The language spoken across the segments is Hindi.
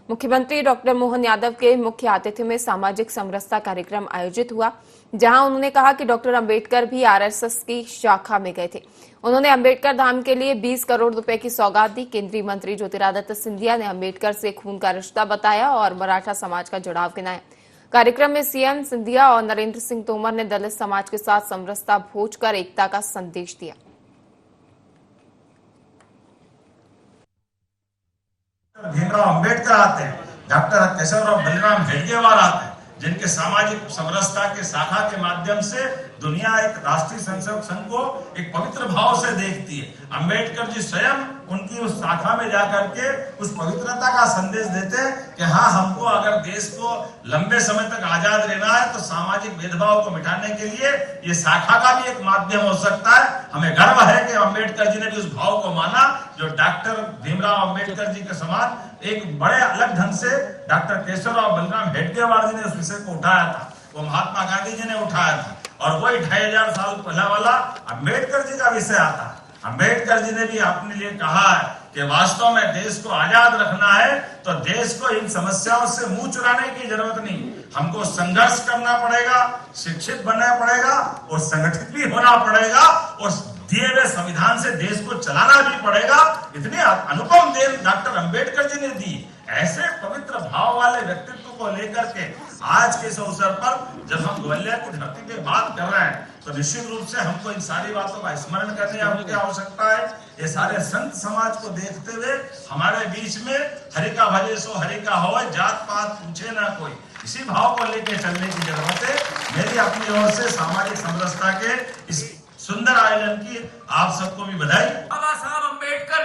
मुख्यमंत्री डॉक्टर मोहन यादव के मुख्य आतिथ्य में सामाजिक समरसता कार्यक्रम आयोजित हुआ, जहां उन्होंने कहा कि डॉक्टर अंबेडकर भी आरएसएस की शाखा में गए थे। उन्होंने अंबेडकर धाम के लिए 20 करोड़ रुपए की सौगात दी। केंद्रीय मंत्री ज्योतिरादित्य सिंधिया ने अंबेडकर से खून का रिश्ता बताया और मराठा समाज का जुड़ाव गिनाया। कार्यक्रम में सीएम सिंधिया और नरेंद्र सिंह तोमर ने दलित समाज के साथ समरसता भोज कर एकता का संदेश दिया। भीमराव अंबेडकर आते हैं, डॉक्टर केशवराव बलिराम हेडगेवार आते हैं, जिनके सामाजिक समरसता के शाखा के माध्यम से दुनिया एक राष्ट्रीय स्वयंसेवक संघ को एक पवित्र भाव से देखती है। अंबेडकर जी स्वयं उनकी उस शाखा में जाकर के उस पवित्रता का संदेश देते हैं कि हाँ, हमको अगर देश को लंबे समय तक आजाद रहना है तो सामाजिक भेदभाव को मिटाने के लिए ये शाखा का भी एक माध्यम हो सकता है। हमें गर्व है कि अंबेडकर जी ने भी उस भाव को माना जो डॉक्टर भीमराव अंबेडकर जी के समान एक बड़े अलग ढंग से डॉक्टर केशवराव बलिराम हेडगेवार जी ने उस विषय को उठाया था, वो महात्मा गांधी जी ने उठाया था और वही 2500 साल पहले वाला अंबेडकर जी का विषय आता है। अंबेडकर जी ने भी अपने लिए कहा है कि वास्तव में देश को आजाद रखना है तो देश को इन समस्याओं से मुंह चुराने की जरूरत नहीं, हमको संघर्ष करना पड़ेगा, शिक्षित बनना पड़ेगा और संगठित भी होना पड़ेगा और दिए हुए संविधान से देश को चलाना भी पड़ेगा। इतनी अनुपम देन डॉक्टर अंबेडकर जी ने दी। ऐसे पवित्र भाव वाले व्यक्तित्व को लेकर के आज के इस अवसर पर जब हम ग्वालियर की धरती पे बात कर रहे हैं तो निश्चित रूप से हमको इन सारी बातों का स्मरण करने की आवश्यकता है। ये सारे संत समाज को देखते हुए हमारे बीच में हरि का भजे सो हरि का हो, जात पात पूछे ना कोई, इसी भाव को लेकर चलने की जरूरत है। मेरी अपनी ओर से सामाजिक समरसता के इस सुंदर आयोजन की आप सबको भी बधाई। बाबा साहब अंबेडकर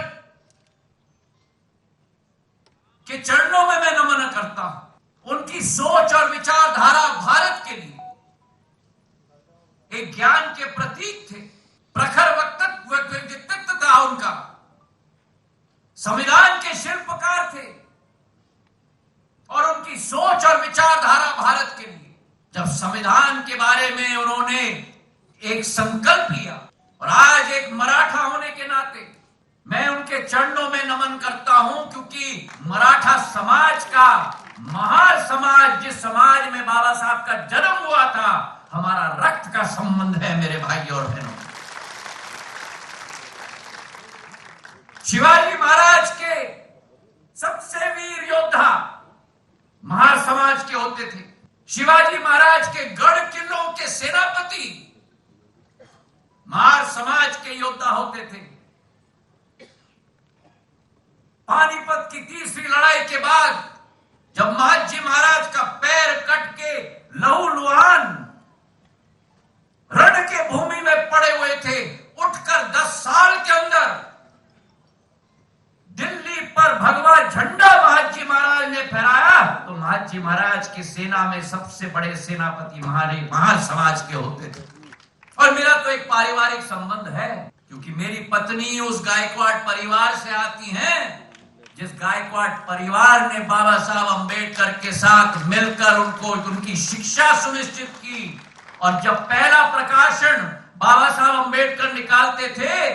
के चरणों में मैं नमन करता हूं। उनकी सोच और विचारधारा भारत के लिए एक ज्ञान के प्रतीक थे, प्रखर व्यक्तित्व था उनका, संविधान के शिल्पकार थे और उनकी सोच और विचारधारा भारत के लिए। जब संविधान के बारे में उन्होंने एक संकल्प लिया और आज एक मराठा होने के नाते मैं उनके चरणों में नमन करता हूं, क्योंकि मराठा समाज का महान समाज, जिस समाज में बाबा साहब का जन्म हुआ था, हमारा रक्त का संबंध है मेरे भाई और बहनों। शिवाजी महाराज के सबसे वीर योद्धा महार समाज के होते थे। शिवाजी महाराज के गढ़ किलों के सेनापति महार समाज के योद्धा होते थे। पानीपत की तीसरी लड़ाई के बाद जब महाजी महाराज का पैर कट के लहूलुहान रण के भूमि में पड़े हुए थे, उठकर 10 साल के अंदर दिल्ली पर भगवा झंडा महाजी महाराज ने फहराया, तो महाजी महाराज की सेना में सबसे बड़े सेनापति महार समाज के होते थे। और मेरा तो एक पारिवारिक संबंध है, क्योंकि मेरी पत्नी उस गायकवाड़ परिवार से आती हैं जिस गायकवाड़ परिवार ने बाबा साहब अंबेडकर के साथ मिलकर उनकी शिक्षा सुनिश्चित की। और जब पहला प्रकाशन बाबा साहब अंबेडकर निकालते थे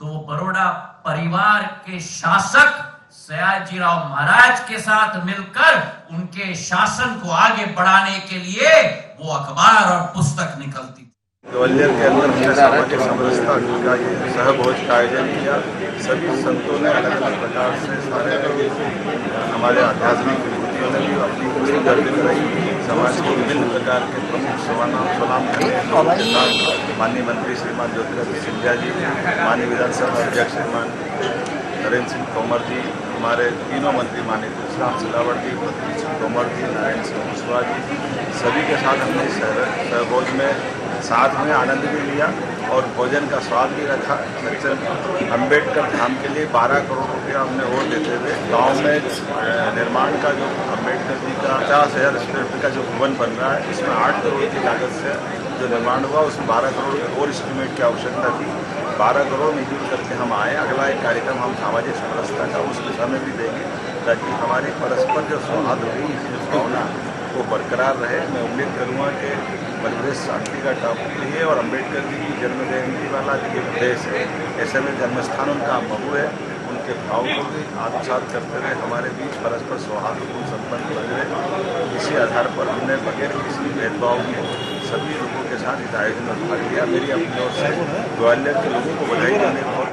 तो वो बड़ौदा परिवार के शासक सयाजीराव महाराज के साथ मिलकर उनके शासन को आगे बढ़ाने के लिए वो अखबार और पुस्तक निकलती। ग्वालियर के अंदर हमने सामाजिक समरसता का ये सहभोज का आयोजन किया। सभी संतों ने अलग अलग प्रकार से सारे हमारे आध्यात्मिक विभूतियों ने भी अपनी खुशी दर्ज कराई। समाज के विभिन्न प्रकार के प्रमुख सलाम करने के साथ माननीय मंत्री श्रीमान ज्योतिरादित्य सिंधिया जी, माननीय विधानसभा अध्यक्ष श्रीमान नरेंद्र सिंह तोमर जी, हमारे तीनों मंत्री माननीय तुलसीराम सिलावट जी, पृथ्वी सिंह तोमर जी, नारायण सिंह कुशवाहा जी, सभी के साथ हमने सहभोज में साथ में आनंद भी लिया और भोजन का स्वाद भी रखा। अंबेडकर धाम के लिए 12 करोड़ रुपया हमने और देते हुए गांव में निर्माण का जो अंबेडकर जी का 50,000 स्क्वायर फीट का जो भवन बन रहा है, इसमें 8 करोड़ की लागत से जो निर्माण हुआ, उसमें 12 करोड़ और एस्टिमेट की आवश्यकता थी। 12 करोड़ मंजूर करके हम आए। अगला एक कार्यक्रम हम सामाजिक समरसता का उस दिशा में भी देंगे ताकि हमारी परस्पर जो सौहार्दपूर्ण भावना वो बरकरार रहे। मैं उम्मीद करूँगा कि मध्य प्रदेश शांति का टापू है और अंबेडकर जी की जन्म जयंती वाला ये प्रदेश है, ऐसे में जन्मस्थान उनका महू है। उनके भाव को भी आत्मसात करते हुए हमारे बीच परस्पर सौहार्दपूर्ण संबंध बन रहे। इसी आधार पर हमने बगैर किसी भेदभाव के सभी लोगों के साथ इस आयोजन में भाग लिया। मेरी अपनी ओर से ग्वालियर के लोगों को बधाई देने और